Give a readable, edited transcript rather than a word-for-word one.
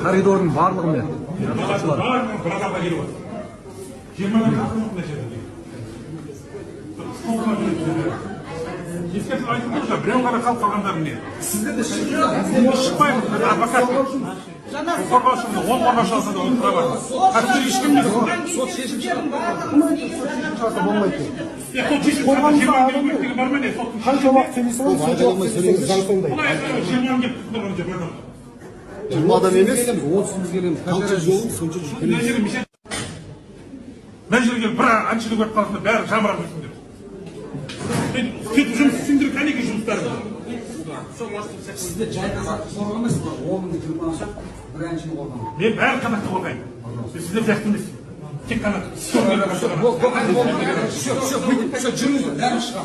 Коридордун барлыгы мен. Ескертіп айтып тұрса, біреу ғана қалып қалғандар міне. Сіздер де шықпаймыз, адвокат. Қорғаушымды, 10 қорғаушы алса да оны тұрабар. Қазір ешкім не сот шешім шығарса болмайды. Қорғанымызда адам жоқ. Қанша уақыт сөйлейсің, сонша уақыт сөйлейсің, заң сондай. Бұлай 20 адам келіп тұрған жоқ. 20 адам емес, 30 келем. Қанша жол, сонша жүрген. Мына жерге бір аншылық өтіп қалсында бәрі жамырап жүрсіңдер. Сөйтіп жұмыс істеңдер, кәнеге жұмыстарыңыз. Сізде жай қазақты қорғамайсыз ба? 10 мың тұрмаса, бір әншіні қорғамайды. Мен бәрі қазақты қорғаймын. Сіздер сияқты емес. Тек қана